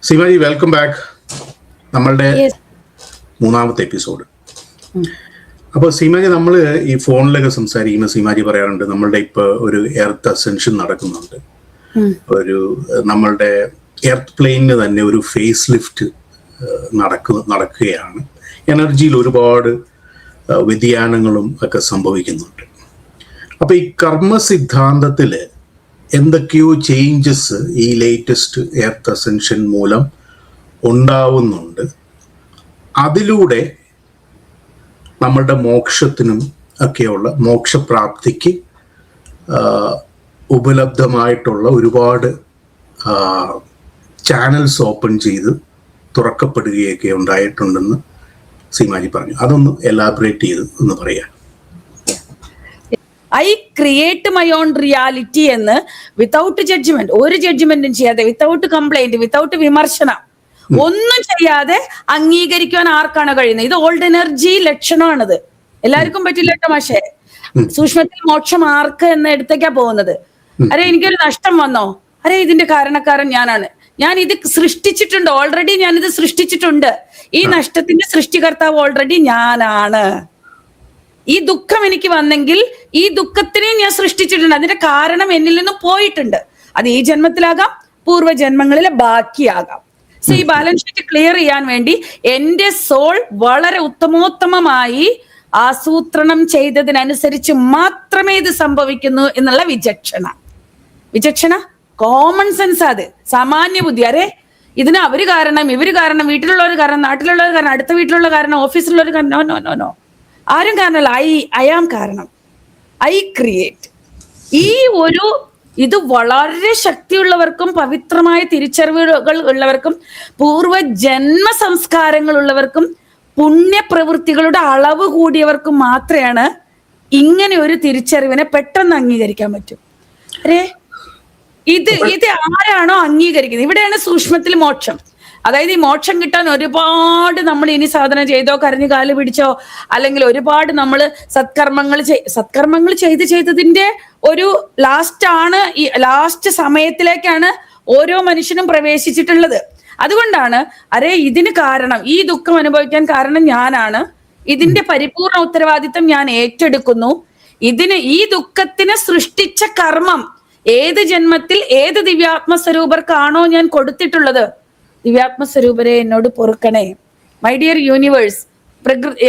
Seema G, welcome back. നമ്മളുടെ മൂന്നാമത്തെ episode. അപ്പോൾ സീമാജി, നമ്മൾ ഈ ഫോണിലൊക്കെ സംസാരിക്കുമ്പോൾ സീമാജി പറയാറുണ്ട് നമ്മളുടെ ഇപ്പോൾ ഒരു എർത്ത് അസെൻഷൻ നടക്കുന്നുണ്ട്. ഒരു നമ്മളുടെ എർത്ത് പ്ലെയിനിന് തന്നെ ഒരു ഫേസ് ലിഫ്റ്റ് നടക്കുകയാണ്. എനർജിയിൽ ഒരുപാട് വ്യതിയാനങ്ങളും ഒക്കെ സംഭവിക്കുന്നുണ്ട്. അപ്പോൾ ഈ കർമ്മ സിദ്ധാന്തത്തിൽ എന്തൊക്കെയോ ചേഞ്ചസ് ഈ ലേറ്റസ്റ്റ് എർത്ത് അസെൻഷൻ മൂലം ഉണ്ടാവുന്നുണ്ട്. അതിലൂടെ നമ്മളുടെ മോക്ഷത്തിനും ഒക്കെയുള്ള മോക്ഷപ്രാപ്തിക്ക് ഉപലബ്ധമായിട്ടുള്ള ഒരുപാട് ചാനൽസ് ഓപ്പൺ ചെയ്ത് തുറക്കപ്പെടുകയൊക്കെ ഉണ്ടായിട്ടുണ്ടെന്ന് സീമാജി പറഞ്ഞു. അതൊന്ന് എലാബറേറ്റ് ചെയ്ത് ഒന്ന് പറയാം. I create my own reality എന്ന് വിത്തൗട്ട് ജഡ്ജ്മെന്റ്, ഒരു ജഡ്ജ്മെന്റും ചെയ്യാതെ, വിത്തൗട്ട് കംപ്ലൈന്റ്, വിത്തൗട്ട് വിമർശനം, ഒന്നും ചെയ്യാതെ അംഗീകരിക്കുവാൻ ആർക്കാണ് കഴിയുന്നത്? ഇത് ഓൾഡ് എനർജി ലക്ഷണമാണിത്. എല്ലാവർക്കും പറ്റില്ല കേട്ടോ. പക്ഷേ സൂക്ഷ്മത്തിൽ മോക്ഷം ആർക്ക് എന്ന ഇടത്തേക്കാ പോകുന്നത്. അരെ എനിക്കൊരു നഷ്ടം വന്നോ, അരെ ഇതിന്റെ കാരണക്കാരൻ ഞാനാണ്, ഞാൻ ഇത് സൃഷ്ടിച്ചിട്ടുണ്ട്, ഓൾറെഡി ഞാനിത് സൃഷ്ടിച്ചിട്ടുണ്ട്, ഈ നഷ്ടത്തിന്റെ സൃഷ്ടികർത്താവ് ഓൾറെഡി ഞാനാണ്. ഈ ദുഃഖം എനിക്ക് വന്നെങ്കിൽ ഈ ദുഃഖത്തിനെ ഞാൻ സൃഷ്ടിച്ചിട്ടുണ്ട്, അതിന്റെ കാരണം എന്നിൽ നിന്നും പോയിട്ടുണ്ട്. അത് ഈ ജന്മത്തിലാകാം, പൂർവ്വജന്മങ്ങളിലെ ബാക്കിയാകാം. സോ ഈ ബാലൻസ് ഷീറ്റ് ക്ലിയർ ചെയ്യാൻ വേണ്ടി എന്റെ സോൾ വളരെ ഉത്തമോത്തമമായി ആസൂത്രണം ചെയ്തതിനനുസരിച്ച് മാത്രമേ ഇത് സംഭവിക്കുന്നു എന്നുള്ള വിചക്ഷണ കോമൺ സെൻസ്, അത് സാമാന്യ ബുദ്ധി. അരെ ഇതിന് അവര് കാരണം, ഇവര് കാരണം, വീട്ടിലുള്ളവർ കാരണം, നാട്ടിലുള്ളവർ കാരണം, അടുത്ത വീട്ടിലുള്ള കാരണം, ഓഫീസിലുള്ളവർ കാരണം, നോ നോ നോ നോ, ആരും കാരണമല്ല. ഐ ആം കാരണം. I create. ഈ ഒരു ഇത് വളരെ ശക്തിയുള്ളവർക്കും പവിത്രമായ തിരിച്ചറിവുകൾ ഉള്ളവർക്കും പൂർവ്വജന്മ സംസ്കാരങ്ങൾ ഉള്ളവർക്കും പുണ്യപ്രവൃത്തികളുടെ അളവ് കൂടിയവർക്കും മാത്രമാണ് ഇങ്ങനെ ഒരു തിരിച്ചറിവിനെ പെട്ടെന്ന് അംഗീകരിക്കാൻ പറ്റും. അരേ ഇത് ആരാണോ അംഗീകരിക്കുന്നത്, ഇവിടെയാണ് സൂക്ഷ്മത്തിൽ മോക്ഷം. അതായത് ഈ മോക്ഷം കിട്ടാൻ ഒരുപാട് നമ്മൾ ഇനി സാധന ചെയ്തോ, കരഞ്ഞു കാല് പിടിച്ചോ, അല്ലെങ്കിൽ ഒരുപാട് നമ്മൾ സത്കർമ്മങ്ങൾ ചെയ്തതിന്റെ ഒരു ഈ ലാസ്റ്റ് സമയത്തിലേക്കാണ് ഓരോ മനുഷ്യനും പ്രവേശിച്ചിട്ടുള്ളത്. അതുകൊണ്ടാണ് ഇതിന് കാരണം, ഈ ദുഃഖം അനുഭവിക്കാൻ കാരണം ഞാനാണ്, ഇതിന്റെ പരിപൂർണ ഉത്തരവാദിത്തം ഞാൻ ഏറ്റെടുക്കുന്നു. ഈ ദുഃഖത്തിനെ സൃഷ്ടിച്ച കർമ്മം ഏത് ജന്മത്തിൽ ഏത് ദിവ്യാത്മസ്വരൂപർക്കാണോ ഞാൻ കൊടുത്തിട്ടുള്ളത്, ദിവ്യാത്മസ്വരൂപരെ എന്നോട് പൊറുക്കണേ, മൈ ഡിയർ യൂണിവേഴ്സ്.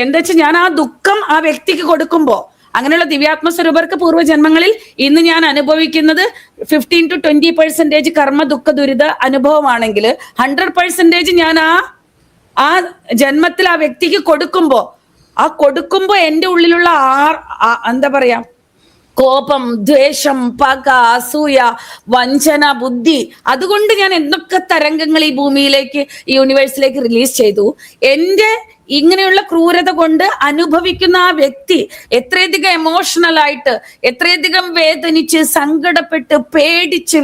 എന്താ വെച്ചാൽ ഞാൻ ആ ദുഃഖം ആ വ്യക്തിക്ക് കൊടുക്കുമ്പോ, അങ്ങനെയുള്ള ദിവ്യാത്മസ്വരൂപർക്ക് പൂർവ്വജന്മങ്ങളിൽ ഇന്ന് ഞാൻ അനുഭവിക്കുന്നത് 15 to 20% കർമ്മ ദുഃഖ ദുരിത അനുഭവമാണെങ്കിൽ 100% ഞാൻ ആ ജന്മത്തിൽ ആ വ്യക്തിക്ക് കൊടുക്കുമ്പോ എന്റെ ഉള്ളിലുള്ള എന്താ പറയാ, കോപം, ദ്വേഷം, പക, അസൂയ, വഞ്ചന, ബുദ്ധി, അതുകൊണ്ട് ഞാൻ എന്തൊക്കെ തരംഗങ്ങൾ ഈ ഭൂമിയിലേക്ക്, ഈ യൂണിവേഴ്സിലേക്ക് റിലീസ് ചെയ്തു. എന്റെ ഇങ്ങനെയുള്ള ക്രൂരത കൊണ്ട് അനുഭവിക്കുന്ന ആ വ്യക്തി എത്രയധികം എമോഷണൽ ആയിട്ട്, എത്രയധികം വേദനിച്ച്, സങ്കടപ്പെട്ട്, പേടിച്ച്,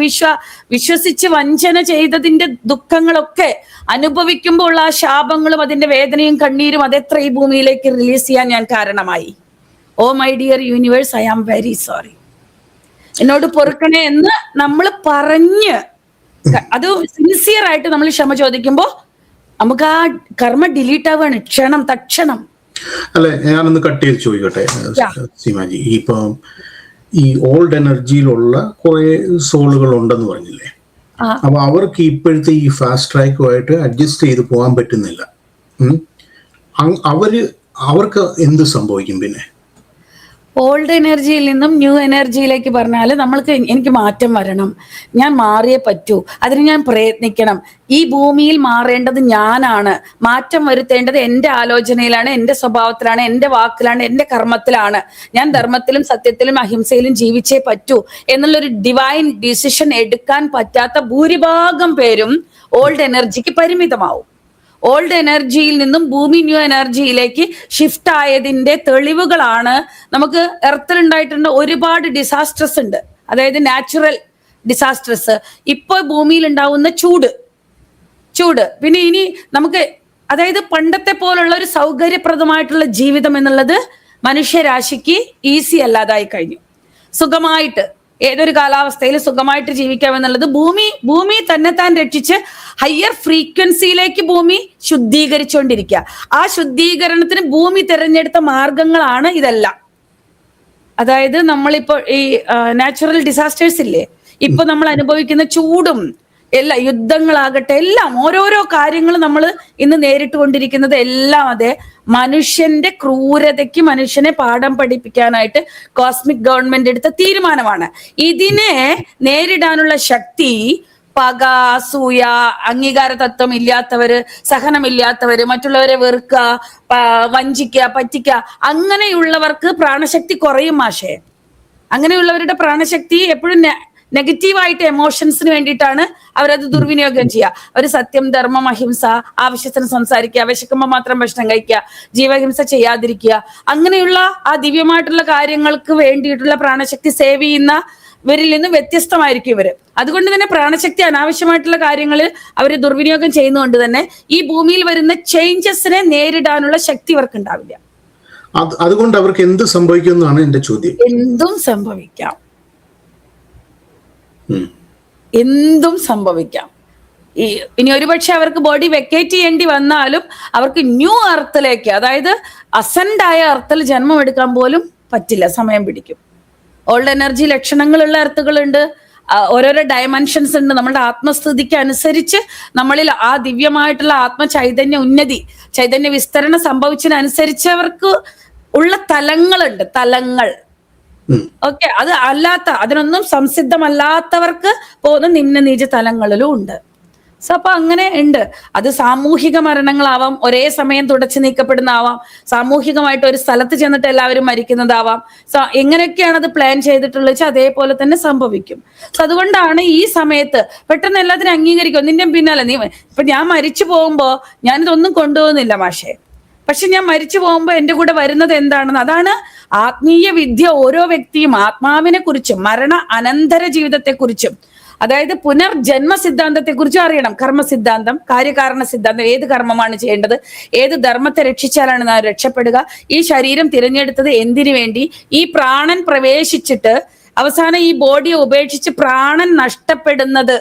വിശ്വസിച്ച് വഞ്ചന ചെയ്തതിന്റെ ദുഃഖങ്ങളൊക്കെ അനുഭവിക്കുമ്പോൾ ഉള്ള ആ ശാപങ്ങളും അതിന്റെ വേദനയും കണ്ണീരും അതെത്ര ഈ ഭൂമിയിലേക്ക് റിലീസ് ചെയ്യാൻ ഞാൻ കാരണമായി. Oh my dear universe, I am very sorry, എന്നോട് പൊറുക്കണേ എന്ന് നമ്മൾ പറഞ്ഞ്, അത് സിൻസിയർ ആയിട്ട് നമ്മൾ ക്ഷമ ചോദിക്കുമ്പോ നമുക്ക് ആ കർമ്മ ഡിലീറ്റ് ആവുകയാണ് തക്ഷണം. അല്ലെ, ഞാനൊന്ന് കട്ട് ചെയ്ത് ചോദിക്കട്ടെ സീമാജി, ഇപ്പം ഈ ഓൾഡ് എനർജിയിലുള്ള കുറെ സോളുകൾ ഉണ്ടെന്ന് പറഞ്ഞില്ലേ, അപ്പൊ അവർക്ക് ഇപ്പോഴത്തെ ഈ ഫാസ്റ്റ് ട്രാക്കുമായിട്ട് അഡ്ജസ്റ്റ് ചെയ്ത് പോകാൻ പറ്റുന്നില്ല. അവർക്ക് എന്ത് സംഭവിക്കും? പിന്നെ ഓൾഡ് എനർജിയിൽ നിന്നും ന്യൂ എനർജിയിലേക്ക് പറഞ്ഞാൽ എനിക്ക് മാറ്റം വരണം, ഞാൻ മാറിയേ പറ്റൂ, അതിന് ഞാൻ പ്രയത്നിക്കണം. ഈ ഭൂമിയിൽ മാറേണ്ടത് ഞാനാണ്, മാറ്റം വരുത്തേണ്ടത് എൻ്റെ ആലോചനയിലാണ്, എൻ്റെ സ്വഭാവത്തിലാണ്, എൻ്റെ വാക്കിലാണ്, എൻ്റെ കർമ്മത്തിലാണ്. ഞാൻ ധർമ്മത്തിലും സത്യത്തിലും അഹിംസയിലും ജീവിച്ചേ പറ്റൂ എന്നുള്ളൊരു ഡിവൈൻ ഡിസിഷൻ എടുക്കാൻ പറ്റാത്ത ഭൂരിഭാഗം പേരും ഓൾഡ് എനർജിക്ക് പരിമിതമാവും. ഓൾഡ് എനർജിയിൽ നിന്നും ഭൂമി ന്യൂ എനർജിയിലേക്ക് ഷിഫ്റ്റ് ആയതിന്റെ തെളിവുകളാണ് നമുക്ക് എർത്തിൽ ഉണ്ടായിട്ടുണ്ട്. ഒരുപാട് ഡിസാസ്റ്റർസ് ഉണ്ട്, അതായത് നാച്ചുറൽ ഡിസാസ്റ്റർസ്. ഇപ്പോൾ ഭൂമിയിൽ ഉണ്ടാവുന്ന ചൂട്, പിന്നെ ഇനി നമുക്ക്, അതായത് പണ്ടത്തെ പോലുള്ള ഒരു സൗകര്യപ്രദമായിട്ടുള്ള ജീവിതം എന്നുള്ളത് മനുഷ്യരാശിക്ക് ഈസി അല്ലാതായി കഴിഞ്ഞു. സുഖമായിട്ട് ഏതൊരു കാലാവസ്ഥയിൽ സുഖമായിട്ട് ജീവിക്കാം എന്നുള്ളത് ഭൂമി തന്നെത്താൻ രക്ഷിച്ച് ഹയർ ഫ്രീക്വൻസിയിലേക്ക് ഭൂമി ശുദ്ധീകരിച്ചുകൊണ്ടിരിക്കുക. ആ ശുദ്ധീകരണത്തിന് ഭൂമി തിരഞ്ഞെടുത്ത മാർഗങ്ങളാണ് ഇതെല്ലാം. അതായത് നമ്മളിപ്പോ ഈ നാച്ചുറൽ ഡിസാസ്റ്റേഴ്സ് ഇല്ലേ, ഇപ്പൊ നമ്മൾ അനുഭവിക്കുന്ന ചൂടും എല്ലാ യുദ്ധങ്ങളാകട്ടെ എല്ലാം ഓരോരോ കാര്യങ്ങൾ നമ്മൾ ഇന്ന് നേരിട്ട് കൊണ്ടിരിക്കുന്നത് എല്ലാം അതെ മനുഷ്യന്റെ ക്രൂരതയ്ക്ക് മനുഷ്യനെ പാഠം പഠിപ്പിക്കാനായിട്ട് കോസ്മിക് ഗവൺമെന്റ് എടുത്ത തീരുമാനമാണ്. ഇതിനെ നേരിടാനുള്ള ശക്തി പക, അസൂയ, അംഗീകാര തത്വം ഇല്ലാത്തവര്, സഹനമില്ലാത്തവര്, മറ്റുള്ളവരെ വെറുക്കുക, വഞ്ചിക്കുക, പറ്റിക്കുക, അങ്ങനെയുള്ളവർക്ക് പ്രാണശക്തി കുറയും മാഷേ. അങ്ങനെയുള്ളവരുടെ പ്രാണശക്തി എപ്പോഴും നെഗറ്റീവായിട്ട് എമോഷൻസിന് വേണ്ടിയിട്ടാണ് അവരത് ദുർവിനിയോഗം ചെയ്യുക. അവർ സത്യം, ധർമ്മം, അഹിംസ, ആവശ്യത്തിന് സംസാരിക്കുക, വിശക്കുമ്പോൾ മാത്രം ഭക്ഷണം കഴിക്കുക, ജീവഹിംസ ചെയ്യാതിരിക്കുക, അങ്ങനെയുള്ള ആ ദിവ്യമായിട്ടുള്ള കാര്യങ്ങൾക്ക് വേണ്ടിയിട്ടുള്ള പ്രാണശക്തി സേവ് ചെയ്യുന്നവരിൽ നിന്ന് വ്യത്യസ്തമായിരിക്കും ഇവര്. അതുകൊണ്ട് തന്നെ പ്രാണശക്തി അനാവശ്യമായിട്ടുള്ള കാര്യങ്ങളിൽ അവർ ദുർവിനിയോഗം ചെയ്യുന്നതുകൊണ്ട് തന്നെ ഈ ഭൂമിയിൽ വരുന്ന ചേഞ്ചസിനെ നേരിടാനുള്ള ശക്തി ഇവർക്ക് ഉണ്ടാവില്ല. അതുകൊണ്ട് അവർക്ക് എന്ത് സംഭവിക്കുമെന്നാണ് എന്റെ ചോദ്യം. എന്തും സംഭവിക്കാം, എന്തും സംഭവിക്കാം. ഇനി ഒരുപക്ഷെ അവർക്ക് ബോഡി വെക്കേറ്റ് ചെയ്യേണ്ടി വന്നാലും അവർക്ക് ന്യൂ എർത്തിലേക്ക്, അതായത് അസെൻഡായ എർത്തിൽ ജന്മം എടുക്കാൻ പോലും പറ്റില്ല, സമയം പിടിക്കും. ഓൾഡ് എനർജി ലക്ഷണങ്ങളുള്ള എർത്തുകളുണ്ട്, ഓരോരോ ഡയമെൻഷൻസ് ഉണ്ട്. നമ്മുടെ ആത്മസ്ഥിതിക്ക് അനുസരിച്ച് നമ്മളിൽ ആ ദിവ്യമായിട്ടുള്ള ആത്മചൈതന്യ ഉന്നതി, ചൈതന്യ വിസ്തരണം സംഭവിച്ചതിനനുസരിച്ചവർക്ക് ഉള്ള തലങ്ങളുണ്ട്, തലങ്ങൾ. ഓക്കെ, അത് അല്ലാത്ത, അതിനൊന്നും സംസിദ്ധമല്ലാത്തവർക്ക് പോകുന്ന നിമ്നനീച തലങ്ങളിലും ഉണ്ട്. സോ അപ്പൊ അങ്ങനെ ഉണ്ട്. അത് സാമൂഹിക മരണങ്ങളാവാം, ഒരേ സമയം തുടച്ചു നീക്കപ്പെടുന്നതാവാം, സാമൂഹികമായിട്ട് ഒരു സ്ഥലത്ത് ചെന്നിട്ട് എല്ലാവരും മരിക്കുന്നതാവാം. സോ എങ്ങനെയൊക്കെയാണ് അത് പ്ലാൻ ചെയ്തിട്ടുള്ളത് വെച്ചാൽ അതേപോലെ തന്നെ സംഭവിക്കും. സോ അതുകൊണ്ടാണ് ഈ സമയത്ത് പെട്ടെന്ന് എല്ലാത്തിനും അംഗീകരിക്കും. നിന്റെ പിന്നാലെ നീ ഇപ്പൊ ഞാൻ മരിച്ചു പോകുമ്പോ ഞാനിതൊന്നും കൊണ്ടുപോകുന്നില്ല മാഷേ, പക്ഷെ ഞാൻ മരിച്ചു പോകുമ്പോൾ എന്റെ കൂടെ വരുന്നത് എന്താണെന്ന്, അതാണ് ആത്മീയ വിദ്യ. ഓരോ വ്യക്തിയും ആത്മാവിനെ കുറിച്ചും മരണ അനന്തര ജീവിതത്തെക്കുറിച്ചും, അതായത് പുനർജന്മ സിദ്ധാന്തത്തെക്കുറിച്ചും അറിയണം. കർമ്മസിദ്ധാന്തം, കാര്യകാരണ സിദ്ധാന്തം, ഏത് കർമ്മമാണ് ചെയ്യേണ്ടത്, ഏത് ധർമ്മത്തെ രക്ഷിച്ചാലാണ് നാം രക്ഷപ്പെടുക, ഈ ശരീരം തിരഞ്ഞെടുത്തത് എന്തിനു വേണ്ടി, ഈ പ്രാണൻ പ്രവേശിച്ചിട്ട് അവസാനം ഈ ബോഡിയെ ഉപേക്ഷിച്ച് പ്രാണൻ നഷ്ടപ്പെട്ടിട്ട്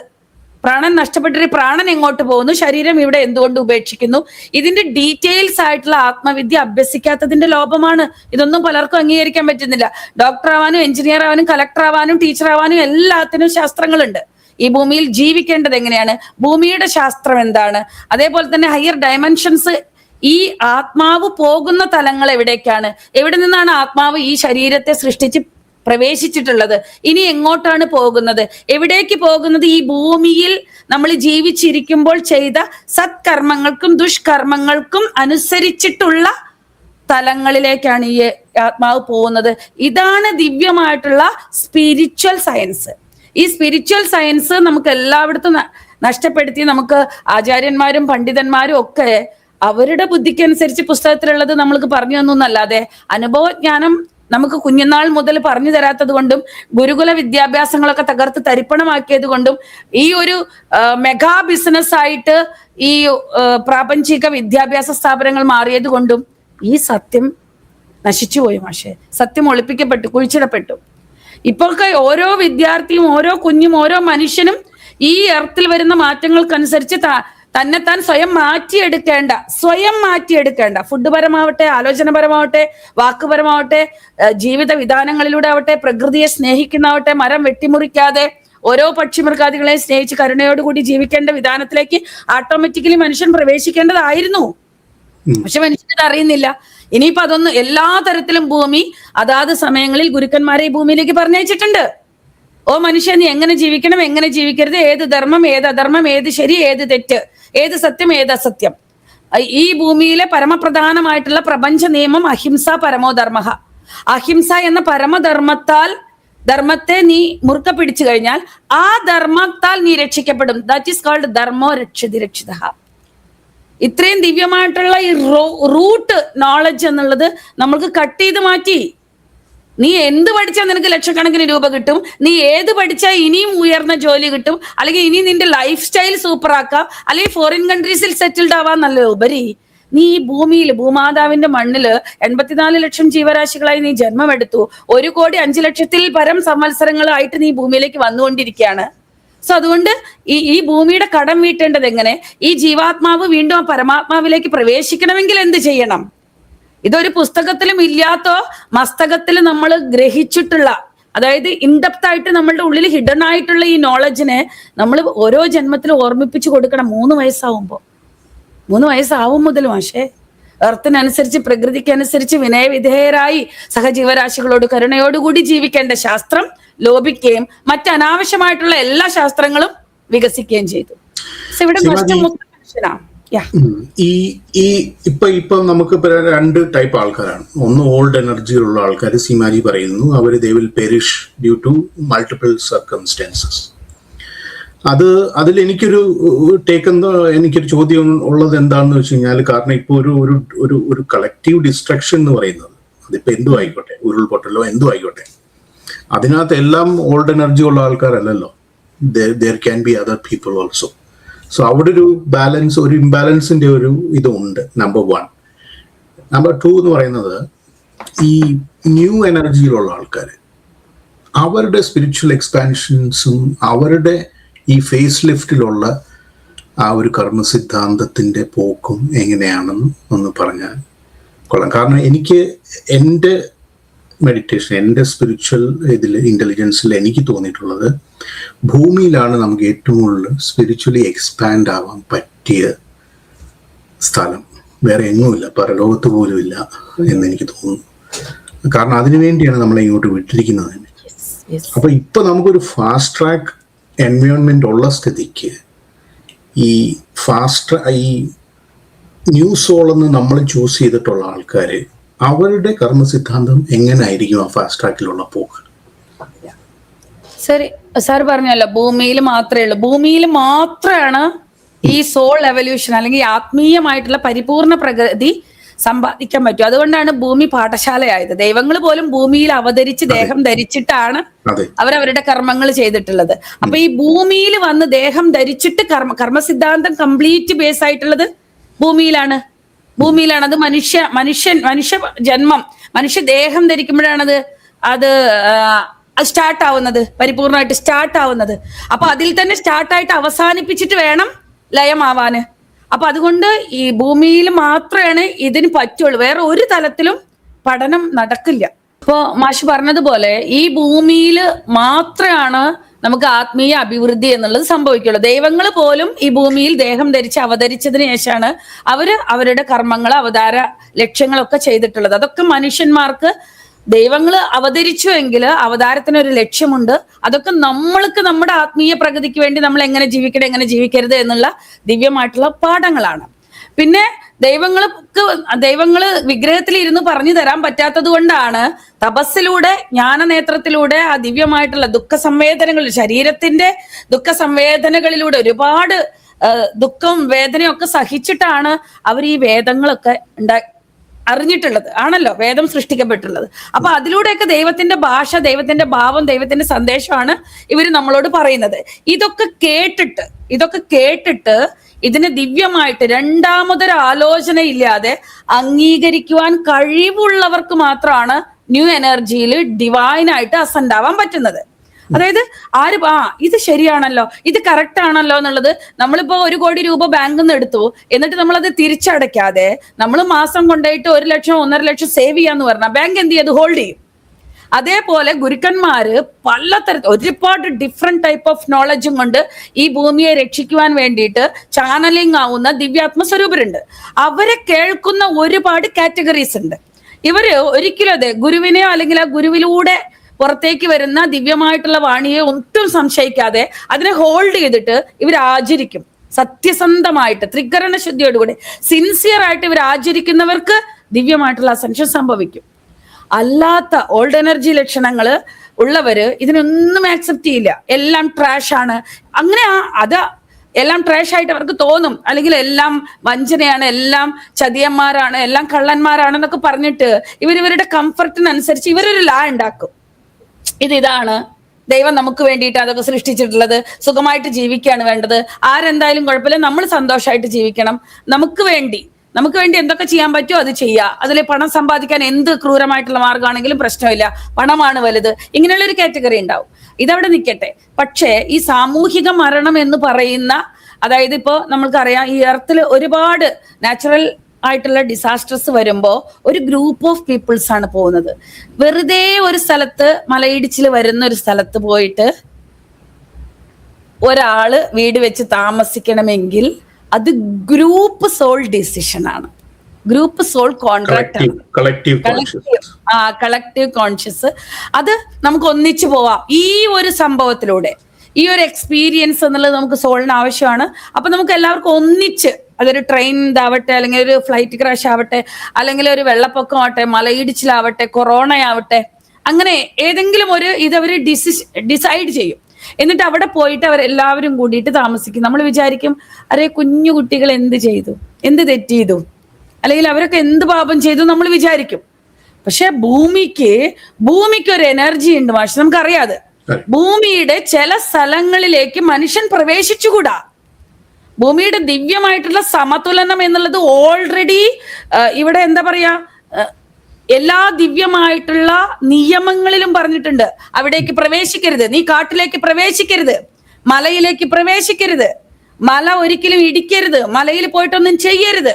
പ്രാണൻ എങ്ങോട്ട് പോകുന്നു, ശരീരം ഇവിടെ എന്തുകൊണ്ട് ഉപേക്ഷിക്കുന്നു, ഇതിന്റെ ഡീറ്റെയിൽസ് ആയിട്ടുള്ള ആത്മവിദ്യ അഭ്യസിക്കാത്തതിന്റെ ലോപമാണ്. ഇതൊന്നും പലർക്കും അംഗീകരിക്കാൻ പറ്റുന്നില്ല. ഡോക്ടർ ആവാനും, എഞ്ചിനീയർ ആവാനും, കളക്ടർ ആവാനും, ടീച്ചർ ആവാനും എല്ലാത്തിനും ശാസ്ത്രങ്ങളുണ്ട്. ഈ ഭൂമിയിൽ ജീവിക്കേണ്ടത് എങ്ങനെയാണ്, ഭൂമിയുടെ ശാസ്ത്രം എന്താണ്, അതേപോലെ തന്നെ ഹയർ ഡയമെൻഷൻസ്, ഈ ആത്മാവ് പോകുന്ന തലങ്ങൾ എവിടേക്കാണ്, എവിടെ നിന്നാണ് ആത്മാവ് ഈ ശരീരത്തെ സൃഷ്ടിച്ച് പ്രവേശിച്ചിട്ടുള്ളത്, ഇനി എങ്ങോട്ടാണ് പോകുന്നത്, എവിടേക്ക് പോകുന്നത്, ഈ ഭൂമിയിൽ നമ്മൾ ജീവിച്ചിരിക്കുമ്പോൾ ചെയ്ത സത്കർമ്മങ്ങൾക്കും ദുഷ്കർമ്മങ്ങൾക്കും അനുസരിച്ചിട്ടുള്ള തലങ്ങളിലേക്കാണ് ഈ ആത്മാവ് പോകുന്നത്. ഇതാണ് ദിവ്യമായിട്ടുള്ള സ്പിരിച്വൽ സയൻസ്. ഈ സ്പിരിച്വൽ സയൻസ് നമുക്ക് എല്ലായിടത്തും നഷ്ടപ്പെടുത്തി, നമുക്ക് ആചാര്യന്മാരും പണ്ഡിതന്മാരും ഒക്കെ അവരുടെ ബുദ്ധിക്കനുസരിച്ച് പുസ്തകത്തിലുള്ളത് നമ്മൾക്ക് പറഞ്ഞു തന്നു എന്നല്ലാതെ അനുഭവജ്ഞാനം നമുക്ക് കുഞ്ഞുനാൾ മുതൽ പറഞ്ഞു തരാത്തത് കൊണ്ടും ഗുരുകുല വിദ്യാഭ്യാസങ്ങളൊക്കെ തകർത്ത് തരിപ്പണമാക്കിയത് കൊണ്ടും ഈ ഒരു മെഗാ ബിസിനസ് ആയിട്ട് ഈ പ്രാപഞ്ചിക വിദ്യാഭ്യാസ സ്ഥാപനങ്ങൾ മാറിയത് കൊണ്ടും ഈ സത്യം നശിച്ചുപോയി മാഷെ. സത്യം ഒളിപ്പിക്കപ്പെട്ടു, കുഴിച്ചിടപ്പെട്ടു. ഇപ്പോഴൊക്കെ ഓരോ വിദ്യാർത്ഥിയും, ഓരോ കുഞ്ഞും, ഓരോ മനുഷ്യനും ഈ എർത്തിൽ വരുന്ന മാറ്റങ്ങൾക്കനുസരിച്ച് തന്നെത്താൻ സ്വയം മാറ്റിയെടുക്കേണ്ട ഫുഡ് പരമാവട്ടെ, ആലോചനപരമാവട്ടെ, വാക്കുപരമാവട്ടെ, ജീവിത വിധാനങ്ങളിലൂടെ ആവട്ടെ, പ്രകൃതിയെ സ്നേഹിക്കുന്നതാവട്ടെ, മരം വെട്ടിമുറിക്കാതെ ഓരോ പക്ഷിമൃഗാദികളെ സ്നേഹിച്ച് കരുണയോടുകൂടി ജീവിക്കേണ്ട വിധാനത്തിലേക്ക് ഓട്ടോമാറ്റിക്കലി മനുഷ്യൻ പ്രവേശിക്കേണ്ടതായിരുന്നു. പക്ഷെ മനുഷ്യൻ അറിയുന്നില്ല. ഇനിയിപ്പോ അതൊന്നും എല്ലാ തരത്തിലും ഭൂമി അതാത് സമയങ്ങളിൽ ഗുരുക്കന്മാരെ ഈ ഭൂമിയിലേക്ക് പറഞ്ഞയച്ചിട്ടുണ്ട്. ഓ മനുഷ്യൻ, നീ എങ്ങനെ ജീവിക്കണം, എങ്ങനെ ജീവിക്കരുത്, ഏത് ധർമ്മം, ഏത് അധർമ്മം, ഏത് ശരി, ഏത് തെറ്റ്, ഏത് സത്യം, ഏത് അസത്യം. ഈ ഭൂമിയിലെ പരമപ്രധാനമായിട്ടുള്ള പ്രപഞ്ച നിയമം അഹിംസ പരമോ ധർമ്മ. അഹിംസ എന്ന ധർമ്മത്തെ നീ മുറുക്ക പിടിച്ചു കഴിഞ്ഞാൽ ആ ധർമ്മത്താൽ നീ രക്ഷിക്കപ്പെടും. ദാറ്റ് ഈസ് കോൾഡ് ധർമ്മോ രക്ഷതി രക്ഷിത. ഇത്രയും ദിവ്യമായിട്ടുള്ള ഈ റൂട്ട് നോളജ് എന്നുള്ളത് നമ്മൾക്ക് കട്ട് ചെയ്ത് മാറ്റി. നീ എന്ത് പഠിച്ചാൽ നിനക്ക് ലക്ഷക്കണക്കിന് രൂപ കിട്ടും, നീ ഏത് പഠിച്ചാൽ ഇനിയും ഉയർന്ന ജോലി കിട്ടും, അല്ലെങ്കിൽ ഇനി നിന്റെ ലൈഫ് സ്റ്റൈൽ സൂപ്പർ ആക്കാം, അല്ലെങ്കിൽ ഫോറിൻ കൺട്രീസിൽ സെറ്റിൽഡ് ആവാൻ നല്ല ഉപരി നീ ഈ ഭൂമിയിൽ ഭൂമാതാവിന്റെ മണ്ണില് 84 ലക്ഷം ജീവരാശികളായി നീ ജന്മമെടുത്തു. 1,05,00,000 പരം സംവത്സരങ്ങളായിട്ട് നീ ഭൂമിയിലേക്ക് വന്നുകൊണ്ടിരിക്കുകയാണ്. സോ അതുകൊണ്ട് ഈ ഭൂമിയുടെ കടം വീട്ടേണ്ടത് എങ്ങനെ? ഈ ജീവാത്മാവ് വീണ്ടും ആ പരമാത്മാവിലേക്ക് പ്രവേശിക്കണമെങ്കിൽ എന്ത് ചെയ്യണം? ഇതൊരു പുസ്തകത്തിലും ഇല്ലാത്തോ മസ്തകത്തിൽ നമ്മൾ ഗ്രഹിച്ചിട്ടുള്ള, അതായത് ഇൻഡെപ്ത് ആയിട്ട് നമ്മളുടെ ഉള്ളിൽ ഹിഡൻ ആയിട്ടുള്ള ഈ നോളജിനെ നമ്മൾ ഓരോ ജന്മത്തിലും ഓർമ്മിപ്പിച്ചു കൊടുക്കണം. 3 വയസ്സാവുമ്പോൾ, 3 വയസ്സാവും മുതൽ മാഷേ എർത്തിനനുസരിച്ച് പ്രകൃതിക്കനുസരിച്ച് വിനയവിധേയരായി സഹജീവരാശികളോട് കരുണയോടുകൂടി ജീവിക്കേണ്ട ശാസ്ത്രം ലോപിക്കുകയും മറ്റ് അനാവശ്യമായിട്ടുള്ള എല്ലാ ശാസ്ത്രങ്ങളും വികസിക്കുകയും ചെയ്തു. ഇവിടെ മനുഷ്യനാ. ഇപ്പൊ നമുക്ക് 2 ടൈപ്പ് ആൾക്കാരാണ്. ഒന്ന് ഓൾഡ് എനർജിയിലുള്ള ആൾക്കാർ, സീമാജി പറയുന്നു, അവർ they will perish due to multiple circumstances. അതിൽ എനിക്കൊരു എനിക്കൊരു ചോദ്യം ഉള്ളത് എന്താണെന്ന് വെച്ച് കഴിഞ്ഞാൽ, കാരണം ഇപ്പോൾ ഒരു കളക്റ്റീവ് ഡിസ്ട്രക്ഷൻ എന്ന് പറയുന്നത്, അതിപ്പോ എന്തും ആയിക്കോട്ടെ, ഉരുൾപൊട്ടലോ എന്തും ആയിക്കോട്ടെ, അതിനകത്ത് എല്ലാം ഓൾഡ് എനർജി ഉള്ള ആൾക്കാരല്ലല്ലോ. there can be other people also. So അവിടെ ഒരു ബാലൻസ്, ഒരു ഇംബാലൻസിന്റെ ഒരു ഇതുണ്ട്. നമ്പർ 1. നമ്പർ 2 എന്ന് പറയുന്നത്, ഈ ന്യൂ എനർജിയിലുള്ള ആൾക്കാർ, അവരുടെ സ്പിരിച്വൽ എക്സ്പാൻഷൻസും അവരുടെ ഈ ഫേസ് ലിഫ്റ്റിലുള്ള ആ ഒരു കർമ്മസിദ്ധാന്തത്തിന്റെ പോക്കും എങ്ങനെയാണെന്ന് ഒന്ന് പറഞ്ഞാൽ കൊള്ളാം. കാരണം എനിക്ക് എൻ്റെ മെഡിറ്റേഷൻ, എൻ്റെ സ്പിരിച്വൽ ഇന്റലിജൻസിൽ എനിക്ക് തോന്നിയിട്ടുള്ളത്, ഭൂമിയിലാണ് നമുക്ക് ഏറ്റവും കൂടുതൽ സ്പിരിച്വലി എക്സ്പാൻഡ് ആവാൻ പറ്റിയ സ്ഥലം. വേറെ എങ്ങുമില്ല, പരലോകത്ത് പോലും ഇല്ല എന്ന് എനിക്ക് തോന്നുന്നു. കാരണം അതിനു വേണ്ടിയാണ് നമ്മളെ ഇങ്ങോട്ട് വിട്ടിരിക്കുന്നത് തന്നെ. അപ്പൊ ഇപ്പൊ നമുക്കൊരു ഫാസ്റ്റ് ട്രാക്ക് എൻവയോൺമെന്റ് ഉള്ള സ്ഥിതിക്ക് ഈ ന്യൂ സോൾ എന്ന് നമ്മൾ ചൂസ് ചെയ്തിട്ടുള്ള ആൾക്കാര്, അവരുടെ കർമ്മസിദ്ധാന്തം എങ്ങനെയായിരിക്കും ആ ഫാസ്റ്റ് ട്രാക്കിലുള്ള പോക്ക്? ശരി, സാർ പറഞ്ഞല്ലോ ഭൂമിയിൽ മാത്രമേ ഉള്ളൂ, ഭൂമിയിൽ മാത്രമാണ് ഈ സോൾ എവല്യൂഷൻ അല്ലെങ്കിൽ ആത്മീയമായിട്ടുള്ള പരിപൂർണ പ്രഗതി സമ്പാദിക്കാൻ പറ്റും. അതുകൊണ്ടാണ് ഭൂമി പാഠശാലയായത്. ദൈവങ്ങൾ പോലും ഭൂമിയിൽ അവതരിച്ച് ദേഹം ധരിച്ചിട്ടാണ് അവരവരുടെ കർമ്മങ്ങൾ ചെയ്തിട്ടുള്ളത്. അപ്പൊ ഈ ഭൂമിയിൽ വന്ന് ദേഹം ധരിച്ചിട്ട് കർമ്മസിദ്ധാന്തം കംപ്ലീറ്റ് ബേസ് ആയിട്ടുള്ളത് ഭൂമിയിലാണ്. അത് മനുഷ്യ ജന്മം, മനുഷ്യ ദേഹം ധരിക്കുമ്പോഴാണത് അത് സ്റ്റാർട്ട് ആവുന്നത്, പരിപൂർണമായിട്ട് സ്റ്റാർട്ട് ആവുന്നത്. അപ്പൊ അതിൽ തന്നെ സ്റ്റാർട്ടായിട്ട് അവസാനിപ്പിച്ചിട്ട് വേണം ലയമാവാന്. അപ്പൊ അതുകൊണ്ട് ഈ ഭൂമിയിൽ മാത്രമാണ് ഇതിന് പറ്റുള്ളൂ, വേറെ ഒരു തലത്തിലും പഠനം നടക്കില്ല. ഇപ്പോ മാഷ് പറഞ്ഞതുപോലെ ഈ ഭൂമിയിൽ മാത്രമാണ് നമുക്ക് ആത്മീയ അഭിവൃദ്ധി എന്നുള്ളത് സംഭവിക്കുള്ളൂ. ദൈവങ്ങൾ പോലും ഈ ഭൂമിയിൽ ദേഹം ധരിച്ച് അവതരിച്ചതിന് ശേഷമാണ് അവരുടെ കർമ്മങ്ങൾ, അവതാര ലക്ഷ്യങ്ങളൊക്കെ ചെയ്തിട്ടുള്ളത്. അതൊക്കെ മനുഷ്യന്മാർക്ക് ദൈവങ്ങൾ അവതരിച്ചുവെങ്കിൽ അവതാരത്തിനൊരു ലക്ഷ്യമുണ്ട്. അതൊക്കെ നമ്മൾക്ക് നമ്മുടെ ആത്മീയ പ്രഗതിക്ക് വേണ്ടി നമ്മൾ എങ്ങനെ ജീവിക്കണം, എങ്ങനെ ജീവിക്കരുത് എന്നുള്ള ദിവ്യമായിട്ടുള്ള പാഠങ്ങളാണ്. പിന്നെ ദൈവങ്ങള് വിഗ്രഹത്തിൽ ഇരുന്ന് പറഞ്ഞു തരാൻ പറ്റാത്തത് കൊണ്ടാണ് തപസ്സിലൂടെ, ജ്ഞാനനേത്രത്തിലൂടെ ആ ദിവ്യമായിട്ടുള്ള ദുഃഖസംവേദനകൾ, ശരീരത്തിന്റെ ദുഃഖസംവേദനകളിലൂടെ ഒരുപാട് ദുഃഖവും വേദനയും ഒക്കെ സഹിച്ചിട്ടാണ് അവർ ഈ വേദങ്ങളൊക്കെ അറിഞ്ഞിട്ടുള്ളത് ആണല്ലോ, വേദം സൃഷ്ടിക്കപ്പെട്ടുള്ളത്. അപ്പൊ അതിലൂടെയൊക്കെ ദൈവത്തിന്റെ ഭാഷ, ദൈവത്തിന്റെ ഭാവം, ദൈവത്തിന്റെ സന്ദേശമാണ് ഇവർ നമ്മളോട് പറയുന്നത്. ഇതൊക്കെ കേട്ടിട്ട് ഇതിനെ ദിവ്യമായിട്ട് രണ്ടാമതൊരു ആലോചന ഇല്ലാതെ അംഗീകരിക്കുവാൻ കഴിവുള്ളവർക്ക് മാത്രമാണ് ന്യൂ എനർജിയിൽ ഡിവൈനായിട്ട് അസെൻഡ് ആവാൻ പറ്റുന്നത്. അതായത് ഇത് ശരിയാണല്ലോ, ഇത് കറക്റ്റ് ആണല്ലോ എന്നുള്ളത്. നമ്മളിപ്പോ 1 കോടി രൂപ ബാങ്കിൽ നിന്ന് എടുത്തു, എന്നിട്ട് നമ്മളത് തിരിച്ചടയ്ക്കാതെ നമ്മൾ മാസം കൊണ്ടുപോയിട്ട് 1 ലക്ഷം 1.5 ലക്ഷം സേവ് ചെയ്യാന്ന് പറഞ്ഞാൽ ബാങ്ക് എന്ത് ചെയ്ത് ഹോൾഡ് ചെയ്യും. അതേപോലെ ഗുരുക്കന്മാര് പലതരത്തിൽ ഒരുപാട് ഡിഫറെന്റ് ടൈപ്പ് ഓഫ് നോളജും കൊണ്ട് ഈ ഭൂമിയെ രക്ഷിക്കുവാൻ വേണ്ടിയിട്ട് ചാനലിംഗ് ആവുന്ന ദിവ്യാത്മ സ്വരൂപരുണ്ട്. അവരെ കേൾക്കുന്ന ഒരുപാട് കാറ്റഗറീസ് ഉണ്ട്. ഇവര് ഒരിക്കലും അതെ ഗുരുവിനെയോ അല്ലെങ്കിൽ ആ ഗുരുവിലൂടെ പുറത്തേക്ക് വരുന്ന ദിവ്യമായിട്ടുള്ള വാണിയെ ഒട്ടും സംശയിക്കാതെ അതിനെ ഹോൾഡ് ചെയ്തിട്ട് ഇവർ ആചരിക്കും. സത്യസന്ധമായിട്ട് ത്രികരണ ശുദ്ധിയോടുകൂടി സിൻസിയർ ആയിട്ട് ഇവർ ആചരിക്കുന്നവർക്ക് ദിവ്യമായിട്ടുള്ള അസെൻഷൻ സംഭവിക്കും. അല്ലാത്ത ഓൾഡ് എനർജി ലക്ഷണങ്ങള് ഉള്ളവര് ഇതിനൊന്നും ആക്സെപ്റ്റ് ചെയ്യില്ല. എല്ലാം ട്രാഷ് ആണ്, അങ്ങനെ എല്ലാം ട്രാഷ് ആയിട്ട് അവർക്ക് തോന്നും. അല്ലെങ്കിൽ എല്ലാം വഞ്ചനയാണ്, എല്ലാം ചതിയന്മാരാണ്, എല്ലാം കള്ളന്മാരാണെന്നൊക്കെ പറഞ്ഞിട്ട് ഇവരുടെ കംഫർട്ടിനനുസരിച്ച് ഇവരൊരു ലാ ഉണ്ടാക്കും. ഇതാണ് ദൈവം നമുക്ക് വേണ്ടിയിട്ട് അതൊക്കെ സൃഷ്ടിച്ചിട്ടുള്ളത്, സുഖമായിട്ട് ജീവിക്കുകയാണ് വേണ്ടത്, ആരെന്തായാലും കുഴപ്പമില്ല, നമ്മൾ സന്തോഷമായിട്ട് ജീവിക്കണം, നമുക്ക് വേണ്ടി നമുക്ക് വേണ്ടി എന്തൊക്കെ ചെയ്യാൻ പറ്റുമോ അത് ചെയ്യുക. അതിൽ പണം സമ്പാദിക്കാൻ എന്ത് ക്രൂരമായിട്ടുള്ള മാർഗ്ഗമാണെങ്കിലും പ്രശ്നമില്ല, പണമാണ് വലുത്, ഇങ്ങനെയുള്ള ഒരു കാറ്റഗറി ഉണ്ടാവും. ഇതവിടെ നിൽക്കട്ടെ. പക്ഷേ ഈ സാമൂഹിക മരണം എന്ന് പറയുന്ന, അതായത് ഇപ്പോ നമ്മൾക്കറിയാം ഈ എർത്തിൽ ഒരുപാട് നാച്ചുറൽ ആയിട്ടുള്ള ഡിസാസ്റ്റേഴ്സ് വരുമ്പോൾ ഒരു ഗ്രൂപ്പ് ഓഫ് പീപ്പിൾസ് ആണ് പോകുന്നത്. വെറുതെ ഒരു സ്ഥലത്ത് മലയിടിച്ചിൽ വരുന്ന ഒരു സ്ഥലത്ത് പോയിട്ട് ഒരാള് വീട് വെച്ച് താമസിക്കണമെങ്കിൽ അത് ഗ്രൂപ്പ് സോൾ ഡിസിഷൻ ആണ്, ഗ്രൂപ്പ് സോൾ കോൺട്രാക്ട് ആണ്, കളക്റ്റീവ് കോൺഷ്യസ്. അത് നമുക്ക് ഒന്നിച്ചു പോവാം ഈ ഒരു സംഭവത്തിലൂടെ. ഈ ഒരു എക്സ്പീരിയൻസ് എന്നുള്ളത് നമുക്ക് സോളിന് ആവശ്യമാണ്. അപ്പൊ നമുക്ക് എല്ലാവർക്കും ഒന്നിച്ച്, അതൊരു ട്രെയിൻ ഇതാവട്ടെ, അല്ലെങ്കിൽ ഒരു ഫ്ലൈറ്റ് ക്രാഷ് ആവട്ടെ, അല്ലെങ്കിൽ ഒരു വെള്ളപ്പൊക്കം ആവട്ടെ, മലയിടിച്ചിലാവട്ടെ, കൊറോണ ആവട്ടെ, അങ്ങനെ ഏതെങ്കിലും ഒരു ഇതവര് ഡിസൈഡ് ചെയ്യും. എന്നിട്ട് അവിടെ പോയിട്ട് അവരെല്ലാവരും കൂടിയിട്ട് താമസിക്കും. നമ്മൾ വിചാരിക്കും, അരെ കുഞ്ഞു കുട്ടികൾ എന്ത് ചെയ്തു, എന്ത് തെറ്റ് ചെയ്തു, അല്ലെങ്കിൽ അവരൊക്കെ എന്ത് പാപം ചെയ്തു നമ്മൾ വിചാരിക്കും. പക്ഷെ ഭൂമിക്ക് ഒരു എനർജി ഉണ്ട് മാഷ്, നമുക്കറിയാതെ. ഭൂമിയുടെ ചില സ്ഥലങ്ങളിലേക്ക് മനുഷ്യൻ പ്രവേശിച്ചുകൂടാ. ഭൂമിയുടെ ദിവ്യമായിട്ടുള്ള സമതുലനം എന്നുള്ളത് ഓൾറെഡി ഇവിടെ എന്താ പറയാ, എല്ലാ ദിവ്യമായിട്ടുള്ള നിയമങ്ങളിലും പറഞ്ഞിട്ടുണ്ട്. അവിടേക്ക് പ്രവേശിക്കരുത്, നീ കാട്ടിലേക്ക് പ്രവേശിക്കരുത്, മലയിലേക്ക് പ്രവേശിക്കരുത്, മല ഒരിക്കലും ഇടിക്കരുത്, മലയിൽ പോയിട്ടൊന്നും ചെയ്യരുത്.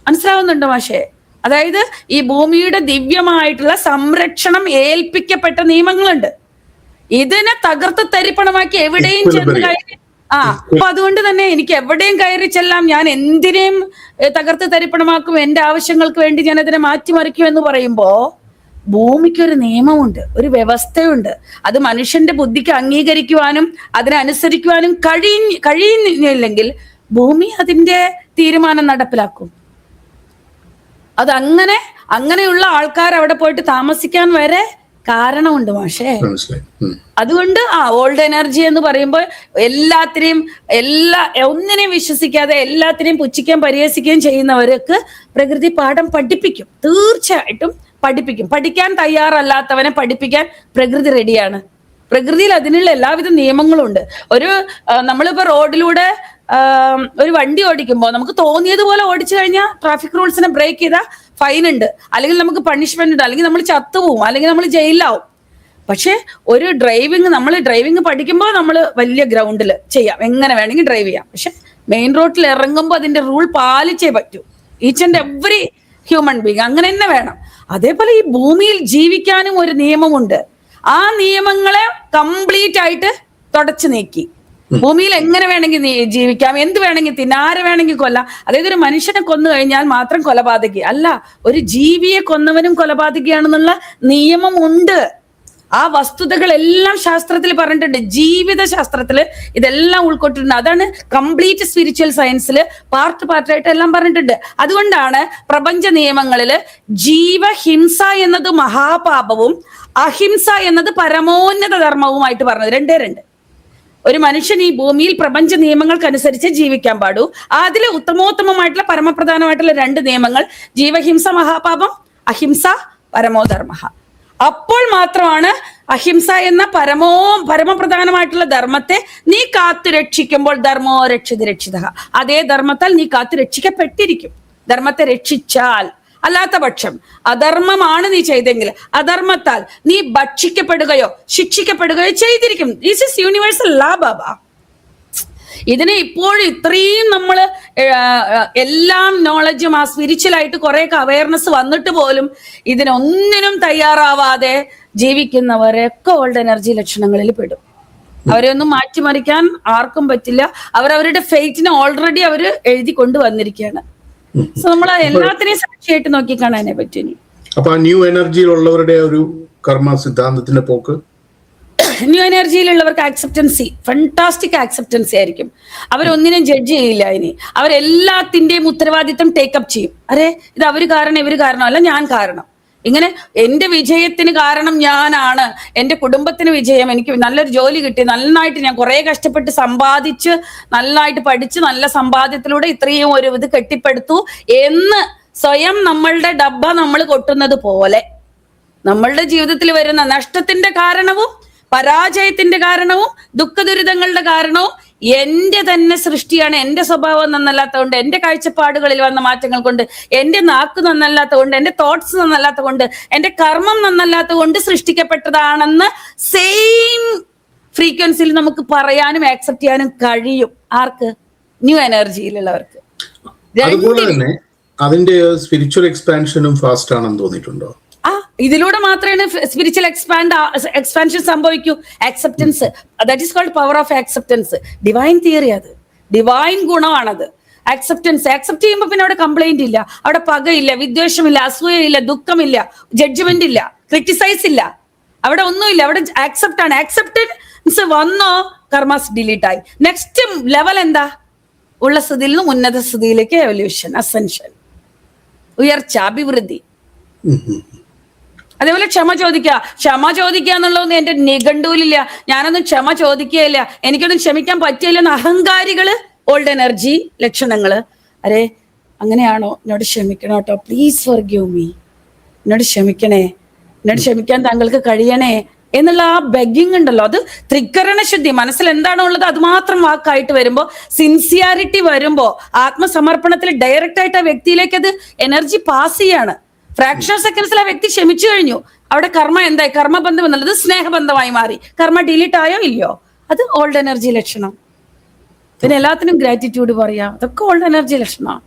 മനസ്സിലാവുന്നുണ്ടോ മാഷേ? അതായത് ഈ ഭൂമിയുടെ ദിവ്യമായിട്ടുള്ള സംരക്ഷണം ഏൽപ്പിക്കപ്പെട്ട നിയമങ്ങളുണ്ട്. ഇതിനെ തകർത്ത് തരിപ്പണമാക്കി എവിടെയും ചെന്ന് കയറി അപ്പൊ അതുകൊണ്ട് തന്നെ എനിക്ക് എവിടെയും കയറി ചെല്ലാം, ഞാൻ എന്തിനേയും തകർത്ത് തരിപ്പണമാക്കും, എന്റെ ആവശ്യങ്ങൾക്ക് വേണ്ടി ഞാൻ അതിനെ മാറ്റിമറിക്കും എന്ന് പറയുമ്പോ ഭൂമിക്കൊരു നിയമമുണ്ട്, ഒരു വ്യവസ്ഥയുണ്ട്. അത് മനുഷ്യന്റെ ബുദ്ധിക്ക് അംഗീകരിക്കുവാനും അതിനനുസരിക്കുവാനും കഴിയുന്നില്ലെങ്കിൽ ഭൂമി അതിന്റെ തീരുമാനം നടപ്പിലാക്കും. അങ്ങനെയുള്ള ആൾക്കാർ അവിടെ പോയിട്ട് താമസിക്കാൻ വരെ കാരണമുണ്ട് മാഷേ. അതുകൊണ്ട് ഓൾഡ് എനർജി എന്ന് പറയുമ്പോൾ ഒന്നിനെയും വിശ്വസിക്കാതെ എല്ലാത്തിനെയും പുച്ഛിക്കുകയും പരിഹസിക്കുകയും ചെയ്യുന്നവർക്ക് പ്രകൃതി പാഠം പഠിപ്പിക്കും, തീർച്ചയായിട്ടും പഠിപ്പിക്കും. പഠിക്കാൻ തയ്യാറല്ലാത്തവനെ പഠിപ്പിക്കാൻ പ്രകൃതി റെഡിയാണ്. പ്രകൃതിയിൽ അതിനുള്ള എല്ലാവിധ നിയമങ്ങളും ഉണ്ട്. നമ്മളിപ്പോ റോഡിലൂടെ ഒരു വണ്ടി ഓടിക്കുമ്പോൾ നമുക്ക് തോന്നിയതുപോലെ ഓടിച്ചു കഴിഞ്ഞാൽ ട്രാഫിക് റൂൾസിനെ ബ്രേക്ക് ചെയ്താൽ ഫൈൻ ഉണ്ട്, അല്ലെങ്കിൽ നമുക്ക് പണിഷ്മെന്റ് ഉണ്ട്, അല്ലെങ്കിൽ നമ്മൾ ചത്തുപോകും, അല്ലെങ്കിൽ നമ്മൾ ജയിലിലാവും. പക്ഷെ ഒരു നമ്മൾ ഡ്രൈവിംഗ് പഠിക്കുമ്പോൾ നമ്മൾ വലിയ ഗ്രൗണ്ടിൽ ചെയ്യാം, എങ്ങനെ വേണമെങ്കിൽ ഡ്രൈവ് ചെയ്യാം. പക്ഷെ മെയിൻ റോഡിൽ ഇറങ്ങുമ്പോൾ അതിന്റെ റൂൾ പാലിച്ചേ പറ്റൂ. Each and every human being അങ്ങനെ തന്നെ വേണം. അതേപോലെ ഈ ഭൂമിയിൽ ജീവിക്കാനും ഒരു നിയമമുണ്ട്. ആ നിയമങ്ങളെ കംപ്ലീറ്റ് ആയിട്ട് തുടച്ചു നീക്കി ഭൂമിയിൽ എങ്ങനെ വേണമെങ്കിൽ ജീവിക്കാം, എന്ത് വേണമെങ്കിൽ തിന്നാം, ആരെ വേണമെങ്കിൽ കൊല്ലാം. അതായത് ഒരു മനുഷ്യനെ കൊന്നു കഴിഞ്ഞാൽ മാത്രം കൊലപാതകി അല്ല, ഒരു ജീവിയെ കൊന്നവനും കൊലപാതകിയാണെന്നുള്ള നിയമമുണ്ട്. ആ വസ്തുതകളെല്ലാം ശാസ്ത്രത്തിൽ പറഞ്ഞിട്ടുണ്ട്, ജീവിത ശാസ്ത്രത്തിൽ ഇതെല്ലാം ഉൾക്കൊണ്ടിട്ടുണ്ട്. അതാണ് കംപ്ലീറ്റ് സ്പിരിച്വൽ സയൻസിൽ പാർട്ടായിട്ട് എല്ലാം പറഞ്ഞിട്ടുണ്ട്. അതുകൊണ്ടാണ് പ്രപഞ്ച നിയമങ്ങളില് ജീവഹിംസ എന്നത് മഹാപാപവും അഹിംസ എന്നത് പരമോന്നത ധർമ്മവുമായിട്ട് പറഞ്ഞത്. രണ്ട്. ഒരു മനുഷ്യൻ ഈ ഭൂമിയിൽ പ്രപഞ്ച നിയമങ്ങൾക്കനുസരിച്ച് ജീവിക്കാൻ പാടൂ. അതില് ഉത്തമോത്തമമായിട്ടുള്ള പരമപ്രധാനമായിട്ടുള്ള 2 നിയമങ്ങൾ, ജീവഹിംസ മഹാപാപം, അഹിംസ പരമോധർമ്മ. അപ്പോൾ മാത്രമാണ് അഹിംസ എന്ന പരമപ്രധാനമായിട്ടുള്ള ധർമ്മത്തെ നീ കാത്തു രക്ഷിക്കുമ്പോൾ ധർമ്മോ രക്ഷിത. അതേ ധർമ്മത്താൽ നീ കാത്തു രക്ഷിക്കപ്പെട്ടിരിക്കും. ധർമ്മത്തെ രക്ഷിച്ചാൽ, അല്ലാത്ത പക്ഷം അധർമ്മമാണ് നീ ചെയ്തെങ്കിൽ അധർമ്മത്താൽ നീ ഭക്ഷിക്കപ്പെടുകയോ ശിക്ഷിക്കപ്പെടുകയോ ചെയ്തിരിക്കും. ദിസ് ഇസ് യൂണിവേഴ്സൽ ലാ ബാബ. ഇതിനെ ഇപ്പോഴും ഇത്രയും നമ്മൾ എല്ലാം നോളജും ആ സ്പിരിച്വലായിട്ട് കുറെയൊക്കെ അവയർനെസ് വന്നിട്ട് പോലും ഇതിനൊന്നിനും തയ്യാറാവാതെ ജീവിക്കുന്നവരൊക്കെ ഓൾഡ് എനർജി ലക്ഷണങ്ങളിൽ പെടും. അവരെ ഒന്നും മാറ്റിമറിക്കാൻ ആർക്കും പറ്റില്ല. അവരവരുടെ ഫെയ്റ്റിനെ ഓൾറെഡി അവര് എഴുതി കൊണ്ടുവന്നിരിക്കുകയാണ്. സോ നമ്മൾ എല്ലാത്തിനെയും സാക്ഷിയായിട്ട് നോക്കി കാണാനേ പറ്റും. അപ്പൊ ന്യൂ എനർജിയിലുള്ളവരുടെ ഒരു കർമ്മ സിദ്ധാന്തത്തിന്റെ പോക്ക്, ന്യൂ എനർജിയിലുള്ളവർക്ക് ആക്സെപ്റ്റൻസി, ഫണ്ടാസ്റ്റിക് ആക്സെപ്റ്റൻസി ആയിരിക്കും. അവരൊന്നിനും ജഡ്ജ് ചെയ്യില്ല. ഇനി അവരെല്ലാത്തിന്റെയും ഉത്തരവാദിത്തം ടേക്കപ്പ് ചെയ്യും. അരെ ഇത് അവര് കാരണം ഇവര് കാരണമല്ല, ഞാൻ കാരണം. ഇങ്ങനെ എന്റെ വിജയത്തിന് കാരണം ഞാനാണ്, എന്റെ കുടുംബത്തിന് വിജയം, എനിക്ക് നല്ലൊരു ജോലി കിട്ടി, നന്നായിട്ട് ഞാൻ കുറെ കഷ്ടപ്പെട്ട് സമ്പാദിച്ച് നന്നായിട്ട് പഠിച്ച് നല്ല സമ്പാദ്യത്തിലൂടെ ഇത്രയും ഒരു ഇത് കെട്ടിപ്പടുത്തു എന്ന് സ്വയം നമ്മളുടെ ഡബ്ബ നമ്മൾ കൊട്ടുന്നത് പോലെ നമ്മളുടെ ജീവിതത്തിൽ വരുന്ന നഷ്ടത്തിന്റെ കാരണവും പരാജയത്തിന്റെ കാരണവും ദുഃഖദുരിതങ്ങളുടെ കാരണവും എന്റെ തന്നെ സൃഷ്ടിയാണ്, എന്റെ സ്വഭാവം നന്നല്ലാത്തതുകൊണ്ട്, എന്റെ കാഴ്ചപ്പാടുകളിൽ വന്ന മാറ്റങ്ങൾ കൊണ്ട്, എന്റെ നാക്ക് നന്നല്ലാത്തതുകൊണ്ട്, എന്റെ തോട്ട്സ് നന്നല്ലാത്തതുകൊണ്ട്, എന്റെ കർമ്മം നന്നല്ലാത്തതുകൊണ്ട് സൃഷ്ടിക്കപ്പെട്ടതാണെന്ന് സെയിം ഫ്രീക്വൻസിയിൽ നമുക്ക് പറയാനും ആക്സെപ്റ്റ് ചെയ്യാനും കഴിയും. ആർക്ക്? ന്യൂ എനർജിയിലുള്ളവർക്ക്. അതുപോലെ തന്നെ അതിന്റെ സ്പിരിച്വൽ എക്സ്പാൻഷനും ഫാസ്റ്റ് ആണെന്ന് തോന്നിയിട്ടുണ്ടോ? ഇതിലൂടെ മാത്രമേ സ്പിരിച്വൽ എക്സ്പാൻഷൻ സംഭവിക്കൂ. Acceptance, that is called power of acceptance. Divine theory, അത് ഡിവൈൻ ഗുണമാണത്. ആക്സെപ്റ്റൻസ് ആക്സെപ്റ്റ് ചെയ്യുമ്പോൾ പിന്നെ അവിടെ കംപ്ലൈന്റ് ഇല്ല, അവിടെ പകയില്ല, വിദ്വേഷമില്ല, അസൂയയില്ല, ദുഃഖമില്ല, ജഡ്ജ്മെന്റ് ഇല്ല, ക്രിറ്റിസൈസ് ഇല്ല, അവിടെ ഒന്നുമില്ല. അവിടെ ആക്സെപ്റ്റ് ആണ്. ആക്സെപ്റ്റൻസ് വന്നോ കർമാസ് ഡിലീറ്റ് ആയി. നെക്സ്റ്റ് ലെവൽ എന്താ? ഉള്ള സ്ഥിതിയിൽ നിന്ന് ഉന്നത സ്ഥിതിയിലേക്ക് എവല്യൂഷൻ, അസെൻഷൻ, ഉയർച്ച, അഭിവൃദ്ധി. അതേപോലെ ക്ഷമ ചോദിക്കുക എന്നുള്ളതൊന്നും എന്റെ നിഘണ്ടുവിലില്ല. ഞാനൊന്നും ക്ഷമ ചോദിക്കുകയില്ല, എനിക്കൊന്നും ക്ഷമിക്കാൻ പറ്റിയില്ലെന്ന് അഹങ്കാരികള്, ഓൾഡ് എനർജി ലക്ഷണങ്ങള്. അരെ അങ്ങനെയാണോ? എന്നോട് ക്ഷമിക്കണം കേട്ടോ, പ്ലീസ് ഫോർഗിവ് മീ, എന്നോട് ക്ഷമിക്കണേ, എന്നോട് ക്ഷമിക്കാൻ താങ്കൾക്ക് കഴിയണേ എന്നുള്ള ആ ബെഗിങ് ഉണ്ടല്ലോ, അത് ത്രികരണ ശുദ്ധി. മനസ്സിൽ എന്താണോ ഉള്ളത് അത് മാത്രം വാക്കായിട്ട് വരുമ്പോ, സിൻസിയാരിറ്റി വരുമ്പോ, ആത്മസമർപ്പണത്തിൽ ഡയറക്റ്റ് ആയിട്ട് ആ വ്യക്തിയിലേക്ക് അത് എനർജി പാസ് ചെയ്യാണ്. ഫ്രാക്ഷൻ ഓഫ് സെക്കൻഡ്സിൽ ആ വ്യക്തി ക്ഷമിച്ചു കഴിഞ്ഞു. അവിടെ കർമ്മ എന്തായി? കർമ്മബന്ധം എന്നുള്ളത് സ്നേഹബന്ധമായി മാറി. കർമ്മ ഡിലീറ്റ് ആയോ ഇല്ലയോ? അത് ഓൾഡ് എനർജി ലക്ഷണം. പിന്നെ എല്ലാത്തിനും ഗ്രാറ്റിറ്റ്യൂഡ് പറയാ, അതൊക്കെ ഓൾഡ് എനർജി ലക്ഷണം.